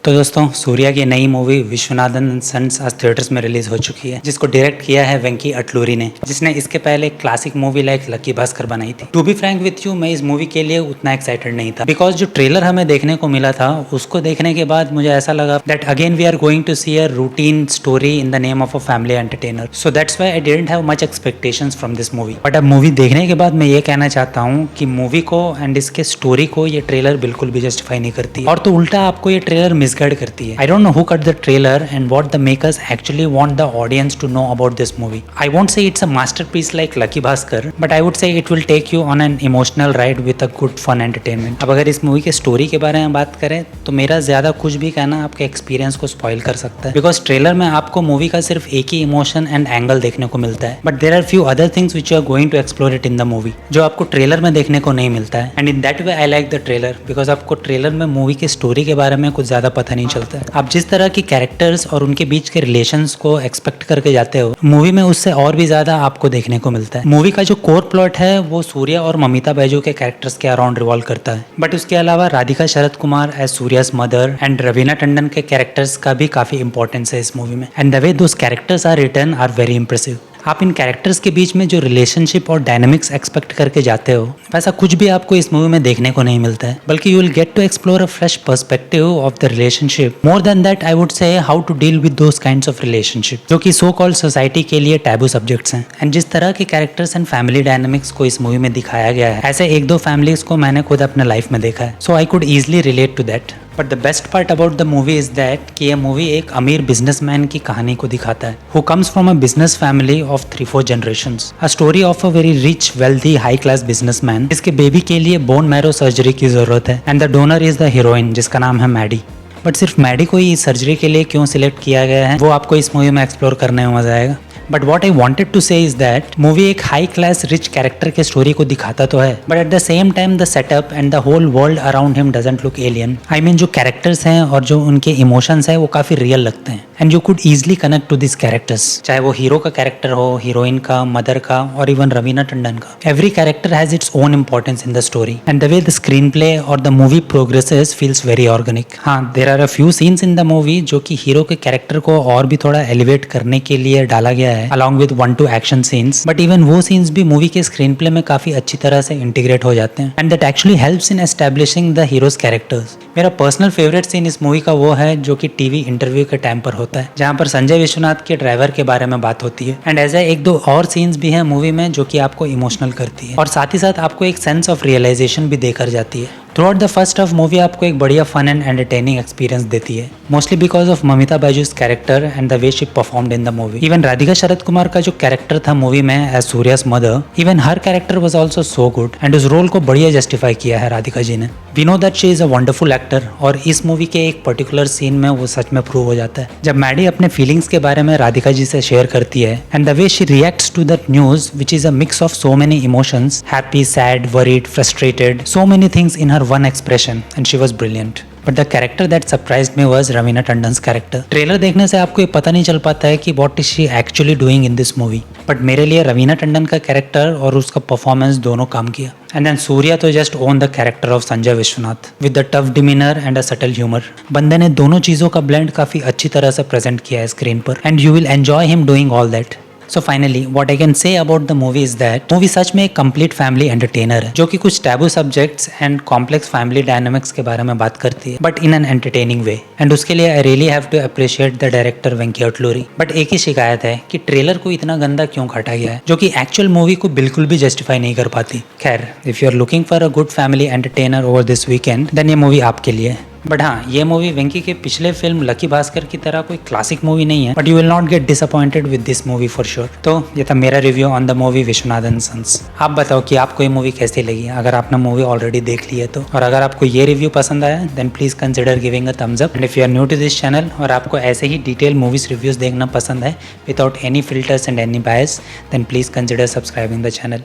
तो दोस्तों सूर्या की नई मूवी विश्वनाथन एंड सन्स आज थिएटर्स में रिलीज हो चुकी है, जिसको डायरेक्ट किया है वेंकी अटलूरी ने, जिसने इसके पहले एक classic movie like lucky Bhaskar बनाई थी। To be frank with you, मैं इस मूवी के लिए उतना एक्साइटेड नहीं था, बिकॉज जो ट्रेलर हमें देखने को मिला था उसको देखने के बाद मुझे ऐसा लगा that again we are going to see a routine story in the name of a family entertainer. So that's why I didn't have much expectations from this movie. But अब मूवी देखने के बाद मैं ये कहना चाहता हूँ कि मूवी को एंड इसके स्टोरी को ये ट्रेलर बिल्कुल भी जस्टिफाई नहीं करती, और तो उल्टा आपको ये ट्रेलर मिसगाइड करती है। I don't know who cut the trailer and what the makers actually want the audience to know about this movie. I won't say it's a masterpiece like Lucky Bhaskar, but I would say it will take you on an emotional ride with a good fun entertainment. अब अगर इस movie के story के बारे में बात करें तो मेरा ज्यादा कुछ भी कहना आपके एक्सपीरियंस को स्पॉइल कर सकता है, बिकॉज ट्रेलर में आपको मूवी का सिर्फ एक ही इमोशन एंड एंगल देखने को मिलता है, but there are few other things which you are going to explore it in the movie जो आपको ट्रेलर में देखने को नहीं मिलता है। And in that way I like the trailer, because आपको ट्रेलर में मूवी की स्टोरी के बारे में कुछ ज्यादा पता नहीं चलता है। आप जिस तरह की कैरेक्टर्स और उनके बीच के रिलेशंस को एक्सपेक्ट करके जाते हो, मूवी में उससे और भी ज्यादा आपको देखने को मिलता है। मूवी का जो कोर प्लॉट है वो सूर्या और ममिता बैजू के कैरेक्टर्स के अराउंड रिवॉल्व करता है, बट उसके अलावा Radhika Sarath Kumar as Surya's mother and Raveena Tandon के कैरेक्टर्स का भी काफी इंपॉर्टेंस है इस मूवी में। And the way those characters are written are very impressive. आप इन कैरेक्टर्स के बीच में जो रिलेशनशिप और डायनामिक्स एक्सपेक्ट करके जाते हो, वैसा कुछ भी आपको इस मूवी में देखने को नहीं मिलता है, बल्कि you will get to explore a fresh perspective of the relationship. More than that I would say how to deal with those kinds of relationship जो कि सो कॉल्ड सोसाइटी के लिए टैबू सब्जेक्ट्स हैं। एंड जिस तरह के characters and family dynamics को इस मूवी में दिखाया गया है, ऐसे एक दो फैमिलीज को मैंने खुद अपने लाइफ में देखा है, so I could easily relate to that. But the best part about the movie is that कि यह मूवी एक अमीर बिजनेसमैन की कहानी को दिखाता है, who comes from a business family of 3-4 generations. A story of a very rich wealthy high class businessman जिसके बेबी के लिए बोन मैरो सर्जरी की जरूरत है, and the donor is the heroine जिसका नाम है मैडी। बट सिर्फ मैडी को ही इस सर्जरी के लिए क्यों सिलेक्ट किया गया है वो आपको इस मूवी में एक्सप्लोर करने में मजा आएगा। But what I wanted to say is that movie एक हाई क्लास रिच कैरेक्टर के स्टोरी को दिखाता तो है, but at the same time the setup and the whole world around him doesn't look alien. I mean जो characters हैं और जो उनके इमोशंस हैं वो काफी रियल लगते हैं, and you could easily connect to this characters, चाहे वो हीरो का कैरेक्टर हो, हीरोइन का, मदर का, और इवन रवीना टंडन का। Every character has its own importance in the story, and the way the screenplay और the movie progresses feels very organic. हाँ, there are a few scenes in the movie जो कि hero के character को और भी थोड़ा elevate करने के लिए डाला गया है, along with 1-2 action scenes, but even वो सीन्स भी मूवी के स्क्रीन प्ले में काफी अच्छी तरह से इंटीग्रेट हो जाते हैं, and that actually helps in establishing the heroes characters. मेरा पर्सनल फेवरेट सीन इस मूवी का वो है जो कि टीवी इंटरव्यू के टाइम पर होता है, जहाँ पर संजय विश्वनाथ के ड्राइवर के बारे में बात होती है। एंड ऐसा एक दो और सीन्स भी हैं मूवी में जो कि आपको इमोशनल करती है, और साथ ही साथ आपको एक सेंस ऑफ रियलाइजेशन भी देकर जाती है। Throughout the first half movie आपको एक बढ़िया फन एंड एंटरटेनिंग एक्सपीरियंस देती है, mostly because of Mamitha Baiju's character and the way she performed in the movie. Even Radhika Sarath Kumar का जो कैरेक्टर था मूवी में एज सूर्यास मदर, इवन हर character was also so good, and उस रोल को बढ़िया जस्टिफाई किया है राधिका जी ने। We know that she is a wonderful actor, और इस मूवी के एक पर्टिकुलर सीन में वो सच में प्रूव हो जाता है, जब मैडी अपने फीलिंग्स के बारे में राधिका जी से शेयर करती है, and the way she reacts to that news which is a mix of so many emotions, happy, sad, worried, frustrated, so many things in her one expression, and she was brilliant. But the character that surprised me was Raveena Tandon's character. Trailer देखने से आपको ये पता नहीं चल पाता है कि what is she actually doing in this movie. But मेरे लिए रवीना टंडन का कैरेक्टर और उसका परफॉर्मेंस दोनों काम किया। एंड देन सूर्या तो just own the character of Sanjay Vishwanath with the tough demeanour and a subtle humour. बंदे ने दोनों चीजों का ब्लेंड काफी अच्छी तरह से प्रेजेंट किया है स्क्रीन पर, and you will enjoy him doing all that. So finally, what I can say about the movie is that movie सच में एक कंप्लीट फैमिली एंटरटेनर है, जो कि कुछ taboo subjects and complex family dynamics के बारे में बात करती है, but in an entertaining way. And उसके लिए I really have to appreciate the director Venky Atluri. बट एक ही शिकायत है कि ट्रेलर को इतना गंदा क्यों काटा गया है, जो कि एक्चुअल मूवी को बिल्कुल भी जस्टिफाई नहीं कर पाती। खैर, if you are looking for a good family entertainer over this weekend, then ये मूवी आपके लिए है। बट हाँ, ये मूवी वेंकी के पिछले फिल्म लकी भास्कर की तरह कोई क्लासिक मूवी नहीं है, but you will not get disappointed with this movie for sure. तो ये था मेरा review on the movie Vishwanathan sons. आप बताओ कि आपको ये मूवी कैसी लगी, अगर आपने मूवी ऑलरेडी देख ली है तो। और अगर आपको ये रिव्यू पसंद आया then please consider giving a thumbs up. And if you are new to this channel और आपको ऐसे ही डिटेल मूवीज रिव्यूज देखना पसंद है without any filters and any bias, then please consider subscribing the channel.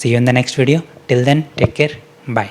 See you in the next video. Till then, take care, bye.